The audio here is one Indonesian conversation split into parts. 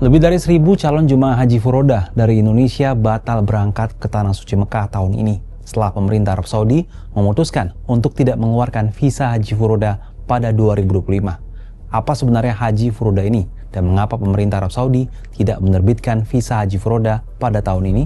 Lebih dari 1.000 calon jemaah haji furoda dari Indonesia batal berangkat ke Tanah Suci Mekah tahun ini setelah pemerintah Arab Saudi memutuskan untuk tidak mengeluarkan visa haji furoda pada 2025. Apa sebenarnya haji furoda ini dan mengapa pemerintah Arab Saudi tidak menerbitkan visa haji furoda pada tahun ini?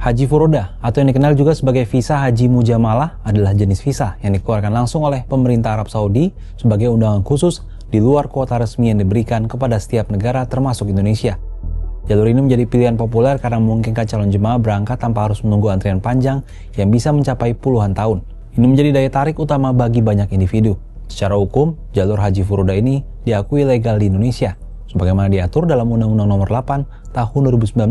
Haji furoda atau yang dikenal juga sebagai visa haji mujamalah adalah jenis visa yang dikeluarkan langsung oleh pemerintah Arab Saudi sebagai undangan khusus di luar kuota resmi yang diberikan kepada setiap negara termasuk Indonesia. Jalur ini menjadi pilihan populer karena memungkinkan calon jemaah berangkat tanpa harus menunggu antrian panjang yang bisa mencapai puluhan tahun. Ini menjadi daya tarik utama bagi banyak individu. Secara hukum, jalur haji furoda ini diakui legal di Indonesia, sebagaimana diatur dalam Undang-Undang Nomor 8 Tahun 2019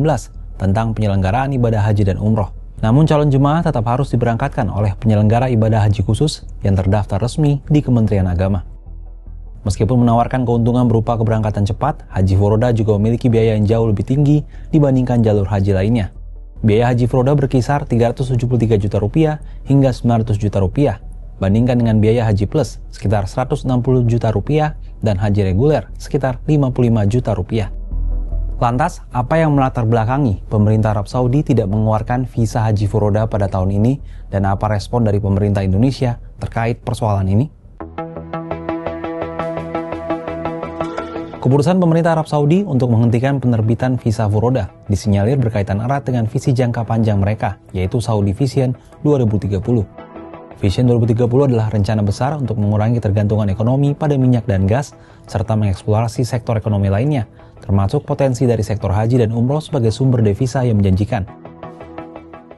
tentang penyelenggaraan ibadah haji dan umroh. Namun calon jemaah tetap harus diberangkatkan oleh penyelenggara ibadah haji khusus yang terdaftar resmi di Kementerian Agama. Meskipun menawarkan keuntungan berupa keberangkatan cepat, haji furoda juga memiliki biaya yang jauh lebih tinggi dibandingkan jalur haji lainnya. Biaya haji furoda berkisar 373 juta rupiah hingga 900 juta rupiah, bandingkan dengan biaya haji plus sekitar 160 juta rupiah dan haji reguler sekitar 55 juta rupiah. Lantas, apa yang melatar belakangi pemerintah Arab Saudi tidak mengeluarkan visa haji furoda pada tahun ini dan apa respon dari pemerintah Indonesia terkait persoalan ini? Keputusan pemerintah Arab Saudi untuk menghentikan penerbitan visa furoda disinyalir berkaitan erat dengan visi jangka panjang mereka, yaitu Saudi Vision 2030. Vision 2030 adalah rencana besar untuk mengurangi ketergantungan ekonomi pada minyak dan gas, serta mengeksplorasi sektor ekonomi lainnya, termasuk potensi dari sektor haji dan umroh sebagai sumber devisa yang menjanjikan.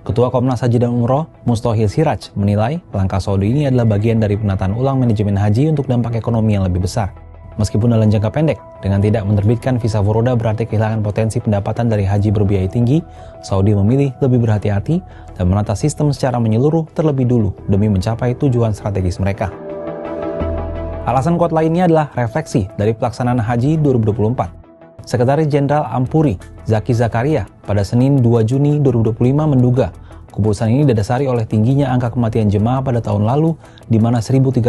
Ketua Komnas Haji dan Umroh, Mustahil Siraj, menilai langkah Saudi ini adalah bagian dari penataan ulang manajemen haji untuk dampak ekonomi yang lebih besar. Meskipun dalam jangka pendek, dengan tidak menerbitkan visa furoda berarti kehilangan potensi pendapatan dari haji berbiaya tinggi, Saudi memilih lebih berhati-hati dan menata sistem secara menyeluruh terlebih dulu demi mencapai tujuan strategis mereka. Alasan kuat lainnya adalah refleksi dari pelaksanaan haji 2024. Sekretaris Jenderal Ampuri, Zaki Zakaria, pada Senin 2 Juni 2025 menduga keputusan ini didasari oleh tingginya angka kematian jemaah pada tahun lalu, di mana 1.301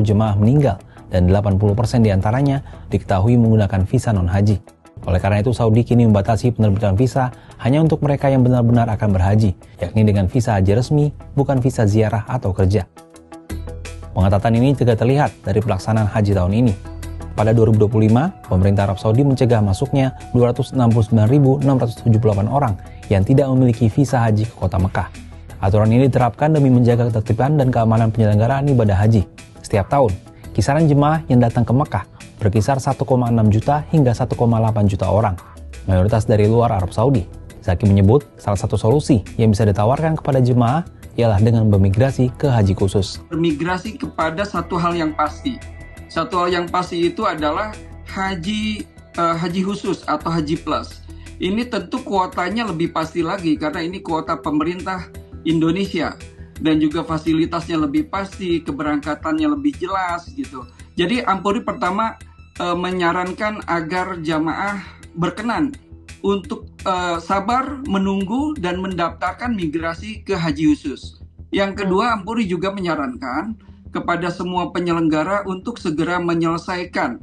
jemaah meninggal dan 80% diantaranya diketahui menggunakan visa non-haji. Oleh karena itu, Saudi kini membatasi penerbitan visa hanya untuk mereka yang benar-benar akan berhaji, yakni dengan visa haji resmi, bukan visa ziarah atau kerja. Pengetatan ini juga terlihat dari pelaksanaan haji tahun ini. Pada 2025, pemerintah Arab Saudi mencegah masuknya 269.678 orang yang tidak memiliki visa haji ke kota Mekah. Aturan ini diterapkan demi menjaga ketertiban dan keamanan penyelenggaraan ibadah haji. Setiap tahun, kisaran jemaah yang datang ke Mekah berkisar 1,6 juta hingga 1,8 juta orang, mayoritas dari luar Arab Saudi. Zaki menyebut salah satu solusi yang bisa ditawarkan kepada jemaah ialah dengan bermigrasi ke haji khusus. Bermigrasi kepada satu hal yang pasti. Satu hal yang pasti itu adalah haji khusus atau haji plus. Ini tentu kuotanya lebih pasti lagi karena ini kuota pemerintah Indonesia. Dan juga fasilitasnya lebih pasti, keberangkatannya lebih jelas gitu. Jadi Ampuri pertama menyarankan agar jamaah berkenan untuk sabar menunggu dan mendaftarkan migrasi ke haji khusus. Yang kedua, Ampuri juga menyarankan kepada semua penyelenggara untuk segera menyelesaikan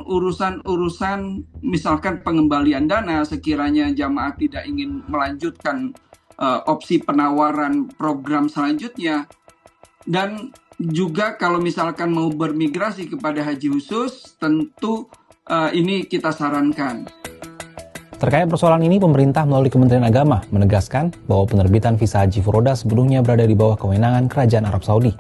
urusan-urusan misalkan pengembalian dana sekiranya jamaah tidak ingin melanjutkan opsi penawaran program selanjutnya, dan juga kalau misalkan mau bermigrasi kepada haji khusus tentu ini kita sarankan. Terkait persoalan ini, pemerintah melalui Kementerian Agama menegaskan bahwa penerbitan visa haji furoda sebelumnya berada di bawah kewenangan Kerajaan Arab Saudi.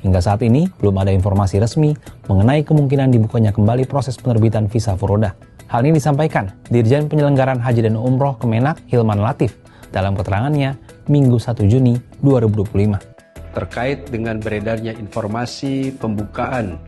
Hingga saat ini, belum ada informasi resmi mengenai kemungkinan dibukanya kembali proses penerbitan visa furoda. Hal ini disampaikan Dirjen Penyelenggaraan Haji dan Umroh Kemenak Hilman Latif dalam keterangannya Minggu 1 Juni 2025. Terkait dengan beredarnya informasi pembukaan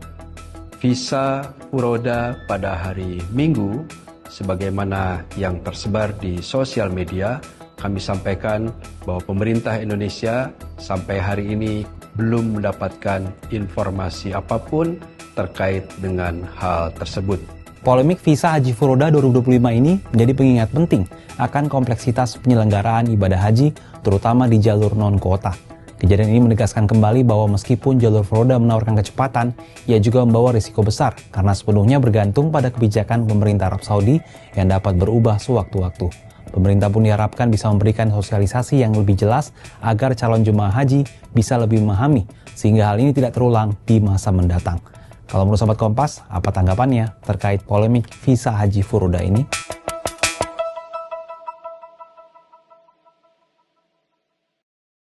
visa furoda pada hari Minggu, sebagaimana yang tersebar di sosial media, kami sampaikan bahwa pemerintah Indonesia sampai hari ini belum mendapatkan informasi apapun terkait dengan hal tersebut. Polemik visa haji furoda 2025 ini menjadi pengingat penting akan kompleksitas penyelenggaraan ibadah haji, terutama di jalur non-kuota. Kejadian ini menegaskan kembali bahwa meskipun jalur furoda menawarkan kecepatan, ia juga membawa risiko besar karena sepenuhnya bergantung pada kebijakan pemerintah Arab Saudi yang dapat berubah sewaktu-waktu. Pemerintah pun diharapkan bisa memberikan sosialisasi yang lebih jelas agar calon jemaah haji bisa lebih memahami sehingga hal ini tidak terulang di masa mendatang. Kalau menurut Sobat Kompas, apa tanggapannya terkait polemik visa haji furoda ini?